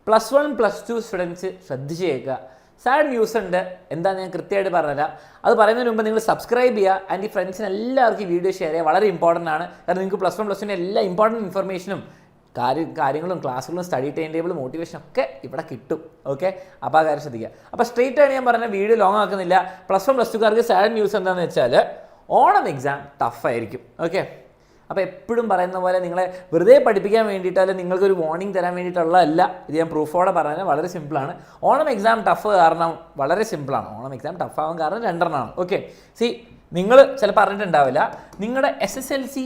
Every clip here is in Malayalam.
+1 +2 സ്റ്റുഡൻസ് ശ്രദ്ധിച്ച് കേൾക്കുക. സാഡ് ന്യൂസ് ഉണ്ട്, എന്താ ഞാൻ കൃത്യമായിട്ട് പറഞ്ഞുതരാം. അത് പറയുന്നതിന് മുമ്പ് നിങ്ങൾ സബ്സ്ക്രൈബ് ചെയ്യുക ആൻഡ് ഈ ഫ്രണ്ട്സിന് എല്ലാവർക്കും ഈ വീഡിയോ ഷെയർ ചെയ്യുക. വളരെ ഇമ്പോർട്ടൻ്റ് ആണ്. കാരണം നിങ്ങൾക്ക് +1 +2 എല്ലാ ഇമ്പോർട്ടൻറ്റ് ഇൻഫർമേഷനും കാര്യങ്ങളും ക്ലാസ്സുകളും സ്റ്റഡി ടൈം ടേബിൾ മോട്ടിവേഷൻ ഒക്കെ ഇവിടെ കിട്ടും. ഓക്കെ, അപ്പോൾ ആ കാര്യം ശ്രദ്ധിക്കുക. അപ്പോൾ സ്ട്രെയിറ്റ് ആണ് ഞാൻ പറഞ്ഞ വീഡിയോ ലോങ് ആക്കുന്നില്ല. +1 +2കാർക്ക് സാഡ് ന്യൂസ് എന്താണെന്ന് വെച്ചാൽ ഓണം എക്സാം ടഫായിരിക്കും. ഓക്കെ, അപ്പോൾ എപ്പോഴും പറയുന്ന പോലെ നിങ്ങളെ വെറുതെ പഠിപ്പിക്കാൻ വേണ്ടിയിട്ടല്ല, നിങ്ങൾക്കൊരു വാർണിംഗ് തരാൻ വേണ്ടിയിട്ടുള്ളതല്ല. ഇത് ഞാൻ പ്രൂഫോടെ പറഞ്ഞാൽ വളരെ സിമ്പിളാണ്. ഓണം എക്സാം ടഫ് കാരണം വളരെ സിമ്പിളാണ്. ഓണം എക്സാം ടഫാവാൻ കാരണം 2 എണ്ണമാണ്. ഓക്കെ, നിങ്ങൾ ചിലപ്പോൾ പറഞ്ഞിട്ടുണ്ടാവില്ല, നിങ്ങളുടെ SSLC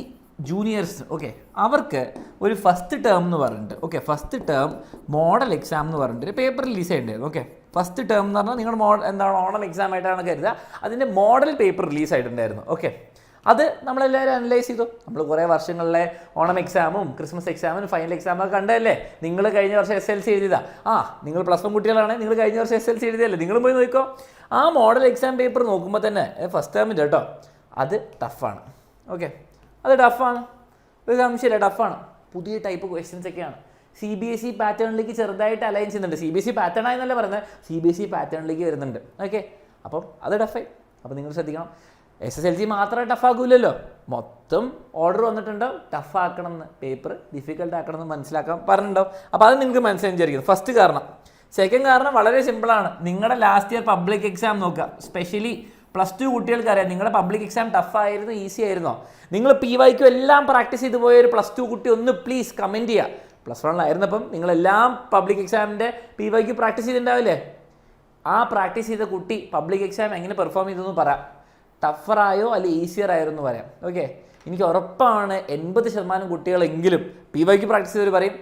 ജൂനിയേഴ്സ് ഓക്കെ അവർക്ക് ഒരു ഫസ്റ്റ് ടേം എന്ന് പറഞ്ഞിട്ട് ഫസ്റ്റ് ടേം മോഡൽ എക്സാം എന്ന് പറഞ്ഞിട്ട് പേപ്പർ റിലീസ് ചെയ്യേണ്ടായിരുന്നു. ഓക്കെ, ഫസ്റ്റ് ടേം എന്ന് പറഞ്ഞാൽ നിങ്ങളുടെ എന്താണ് ഓണം എക്സാം ആയിട്ടാണ് കരുതുക. അതിൻ്റെ മോഡൽ പേപ്പർ റിലീസ് ആയിട്ടുണ്ടായിരുന്നു. ഓക്കെ, അത് നമ്മളെല്ലാവരും അനലൈസ് ചെയ്തു. നമ്മൾ കുറേ വർഷങ്ങളിലെ ഓണം എക്സാമും ക്രിസ്മസ് എക്സാമും ഫൈനൽ എക്സാമൊക്കെ കണ്ടതല്ലേ. നിങ്ങൾ കഴിഞ്ഞ വർഷം SSLC എഴുതിയതാ. നിങ്ങൾ +1 കുട്ടികളാണെങ്കിൽ നിങ്ങൾ കഴിഞ്ഞ വർഷം SSLC എഴുതിയല്ലേ. നിങ്ങൾ പോയി നോക്കിക്കോ. ആ മോഡൽ എക്സാം പേപ്പർ നോക്കുമ്പോൾ തന്നെ ഫസ്റ്റ് ടേമിൻ്റെ കേട്ടോ അത് ടഫാണ്. ഓക്കെ, അത് ടഫാണ്, ഒരു സംശയമില്ല, ടഫാണ്. പുതിയ ടൈപ്പ് ക്വസ്റ്റ്യൻസ് ഒക്കെയാണ്. CBSE പാറ്റേണിലേക്ക് ചെറുതായിട്ട് അലൈൻ ചെയ്യുന്നുണ്ട്. CBSE പാറ്റേൺ ആയെന്നല്ല പറയുന്നത്, CBSE പാറ്റേണിലേക്ക് വരുന്നുണ്ട്. ഓക്കെ, അപ്പം അത് ടഫായി. അപ്പോൾ നിങ്ങൾ ശ്രദ്ധിക്കണം. SSLC മാത്രമേ ടഫാക്കൂലല്ലോ, മൊത്തം ഓർഡർ വന്നിട്ടുണ്ടോ ടഫാക്കണം എന്ന്, പേപ്പർ ഡിഫിക്കൽട്ട് ആക്കണം എന്ന് മനസ്സിലാക്കാൻ പറഞ്ഞിട്ടുണ്ടാവും. അപ്പോൾ അത് നിങ്ങൾക്ക് മനസ്സിലായിരിക്കും. ഫസ്റ്റ് കാരണം. സെക്കൻഡ് കാരണം വളരെ സിമ്പിളാണ്. നിങ്ങളുടെ ലാസ്റ്റ് ഇയർ പബ്ലിക് എക്സാം നോക്കുക. സ്പെഷ്യലി +2 കുട്ടികൾക്ക് അറിയാം നിങ്ങളുടെ പബ്ലിക് എക്സാം ടഫായിരുന്നു ഈസി ആയിരുന്നോ. നിങ്ങൾ PYQ എല്ലാം പ്രാക്ടീസ് ചെയ്ത് പോയ ഒരു +2 കുട്ടി ഒന്ന് പ്ലീസ് കമൻറ്റ് ചെയ്യുക. +1 നിങ്ങളെല്ലാം പബ്ലിക് എക്സാമിൻ്റെ PYQ പ്രാക്ടീസ് ചെയ്തിട്ടുണ്ടാവില്ലേ. ആ പ്രാക്ടീസ് ചെയ്ത കുട്ടി പബ്ലിക് എക്സാം എങ്ങനെ പെർഫോം ചെയ്തെന്ന് പറയാം. ടഫറായോ അല്ലെങ്കിൽ ഈസിയർ ആയോ എന്ന് പറയാം. ഓക്കെ, എനിക്ക് ഉറപ്പാണ് 80% കുട്ടികളെങ്കിലും PYQ പ്രാക്ടീസ് ചെയ്തവർ പറയും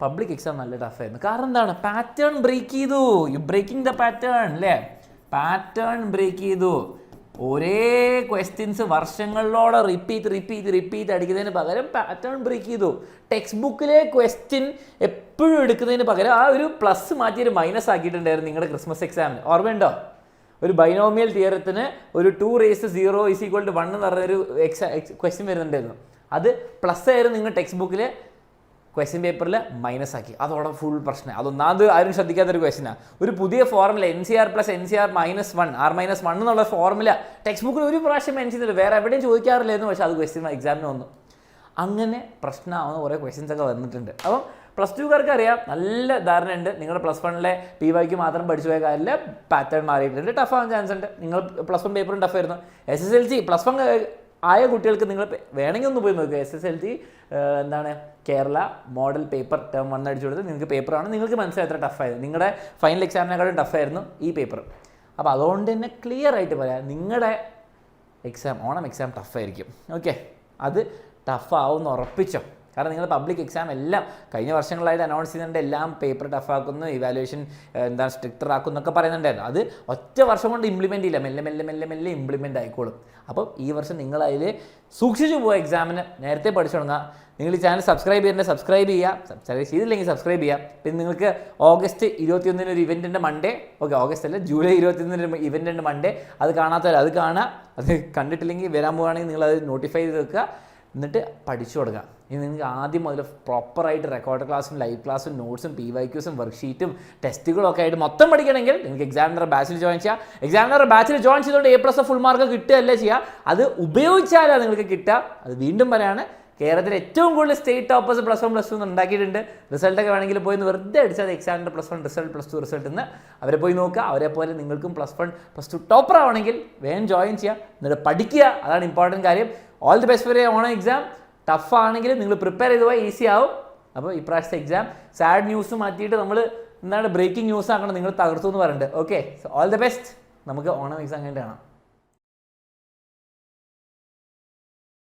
പബ്ലിക് എക്സാം നല്ല ടഫായിരുന്നു. കാരണം എന്താണ്, പാറ്റേൺ ബ്രേക്ക് ചെയ്തു. യു ബ്രേക്കിംഗ് ദ പാറ്റേൺ അല്ലേ. പാറ്റേൺ ബ്രേക്ക് ചെയ്തു. ഒരേ ക്വസ്റ്റ്യൻസ് വർഷങ്ങളിലോടെ റിപ്പീറ്റ് അടിക്കുന്നതിന് പകരം പാറ്റേൺ ബ്രേക്ക് ചെയ്തു. ടെക്സ്റ്റ് ബുക്കിലെ ക്വസ്റ്റ്യൻ എപ്പോഴും എടുക്കുന്നതിന് പകരം ആ ഒരു പ്ലസ് മാറ്റി ഒരു മൈനസ് ആക്കിയിട്ടുണ്ടായിരുന്നു നിങ്ങളുടെ ക്രിസ്മസ് എക്സാമിന്. ഓർമ്മയുണ്ടോ? ഒരു ബൈനോമിയൽ തിയറത്തിന് ഒരു 2⁻0 = 1 എന്ന് പറഞ്ഞൊരു ക്വസ്റ്റ്യൻ വരുന്നുണ്ടായിരുന്നു. അത് പ്ലസ് ആയിരുന്നു നിങ്ങൾ ടെക്സ്റ്റ് ബുക്കിൽ ക്വസ്റ്റ്യൻ പേപ്പറിൽ മൈനസ് ആക്കി. അതോടെ ഫുൾ പ്രശ്നം. അതൊന്നാമത് ആരും ശ്രദ്ധിക്കാത്തൊരു ക്വസ്റ്റ്യനാണ്. ഒരു പുതിയ ഫോർമുല NCR + NCR -1 R-1 എന്നുള്ള ഫോർമുല ടെക്സ്റ്റ് ബുക്കിൽ ഒരു പ്രാവശ്യം മെൻഷൻ ചെയ്തില്ല, വേറെ എവിടെയും ചോദിക്കാറില്ലായിരുന്നു. പക്ഷേ അത് ക്വസ്റ്റ്യൻ എക്സാമിന് വന്നു. അങ്ങനെ പ്രശ്നമാവുന്ന കുറേ ക്വസ്റ്റ്യൻസ് ഒക്കെ വന്നിട്ടുണ്ട്. അപ്പം +2കാർക്ക് അറിയാം, നല്ല ധാരണയുണ്ട്. നിങ്ങളുടെ +1 PYQ മാത്രം പഠിച്ചു പോയ കാര്യമില്ല, പാറ്റേൺ മാറിയിട്ടുണ്ട്, ടഫാവാൻ ചാൻസ് ഉണ്ട്. നിങ്ങൾ +1 പേപ്പറും ടഫായിരുന്നു. SSLC +1 ആയ കുട്ടികൾക്ക് നിങ്ങൾ വേണമെങ്കിൽ ഒന്ന് പോയി നോക്കുക. SSLC Kerala model paper term 1 അടിച്ചു കൊടുത്ത് നിങ്ങൾക്ക് പേപ്പറാണ്, നിങ്ങൾക്ക് മനസ്സിലായി എത്ര ടഫായത്. നിങ്ങളുടെ ഫൈനൽ എക്സാമിനെക്കാളും ടഫായിരുന്നു ഈ പേപ്പർ. അപ്പോൾ അതുകൊണ്ട് തന്നെ ക്ലിയർ ആയിട്ട് പറയാം, നിങ്ങളുടെ ഓണം എക്സാം ടഫായിരിക്കും. ഓക്കെ, അത് ടഫാവുമെന്ന് ഉറപ്പിച്ചോ. കാരണം നിങ്ങൾ പബ്ലിക് എക്സാം എല്ലാം കഴിഞ്ഞ വർഷങ്ങളായിട്ട് അനൗൺസ് ചെയ്യുന്നുണ്ട്, എല്ലാം പേപ്പർ ടഫാക്കുന്നു, ഇവാലുവേഷൻ സ്ട്രിക്റ്റർ ആക്കും എന്നൊക്കെ പറയുന്നുണ്ടായിരുന്നു. അത് ഒറ്റ വർഷം കൊണ്ട് ഇംപ്ലിമെൻ്റ് ചെയ്യില്ല, മെല്ലെ ഇംപ്ലിമെൻ്റ് ആയിക്കോളും. അപ്പോൾ ഈ വർഷം നിങ്ങളതിൽ സൂക്ഷിച്ചു പോയ എക്സാമിന് നേരത്തെ പഠിച്ചു തുടങ്ങുക. നിങ്ങൾ ഈ ചാനൽ സബ്സ്ക്രൈബ് ചെയ്യുക, സബ്സ്ക്രൈബ് ചെയ്തില്ലെങ്കിൽ സബ്സ്ക്രൈബ് ചെയ്യുക. പിന്നെ നിങ്ങൾക്ക് ഓഗസ്റ്റ് 21 ഒരു ഇവൻറ്റിൻ്റെ മൺഡേ, ഓഗസ്റ്റ് അല്ല ജൂലൈ 21 ഒരു ഇവൻറ്റിൻ്റെ മൺഡേ, അത് കാണാത്തവർ അത് കാണുക. അത് കണ്ടിട്ടില്ലെങ്കിൽ വരാൻ പോവുകയാണെങ്കിൽ നിങ്ങളത് നോട്ടിഫൈ ചെയ്ത് വെക്കുക, എന്നിട്ട് പഠിച്ചു കൊടുക്കുക. ഇനി നിങ്ങൾക്ക് ആദ്യം മുതൽ പ്രോപ്പറായിട്ട് റെക്കോർഡ് ക്ലാസ്സും ലൈവ് ക്ലാസ്സും നോട്ട്സും PYQസും വർക്ക്ഷീറ്റും ടെസ്റ്റുകളും ഒക്കെ ആയിട്ട് മൊത്തം പഠിക്കണമെങ്കിൽ നിങ്ങൾക്ക് എക്സാമിനർ ബാച്ചിൽ ജോയിൻ ചെയ്യാം. എക്സാമിനർ ബാച്ചിൽ ജോയിൻ ചെയ്തുകൊണ്ട് A+ ഫുൾ മാർക്ക് കിട്ടുകയല്ല ചെയ്യുക, അത് ഉപയോഗിച്ചാലാണ് നിങ്ങൾക്ക് കിട്ടുക. അത് വീണ്ടും പറയാണ്, കേരളത്തിൽ ഏറ്റവും കൂടുതൽ സ്റ്റേറ്റ് ടോപ്പേഴ്സ് +1 +2 ഉണ്ടാക്കിയിട്ടുണ്ട്. റിസൾട്ടൊക്കെ വേണമെങ്കിൽ പോയി വെറുതെ അടിച്ചാൽ എക്സാമിൻ്റെ +1 റിസൾട്ട് +2 റിസൾട്ട് എന്ന് അവരെ പോയി നോക്കുക. അവരെ പോലെ നിങ്ങൾക്കും +1 +2 ടോപ്പർ ആവണമെങ്കിൽ വേഗം ജോയിൻ ചെയ്യുക, എന്നിട്ട് പഠിക്കുക. അതാണ് ഇമ്പോർട്ടൻറ്റ് കാര്യം. All the best for a Onam exam. ടഫാണെങ്കിൽ നിങ്ങൾ പ്രിപ്പയർ ചെയ്ത് പോയാൽ ഈസി ആവും. അപ്പോൾ ഇപ്രാവശ്യത്തെ എക്സാം സാഡ് ന്യൂസ് മാറ്റിയിട്ട് നമ്മൾ ബ്രേക്കിംഗ് ന്യൂസ് ആക്കണം, നിങ്ങൾ തകർത്തു എന്ന് പറഞ്ഞിട്ട്. Okay, so all the best. നമുക്ക് ഓണം എക്സാം കഴിഞ്ഞിട്ട് കാണാം.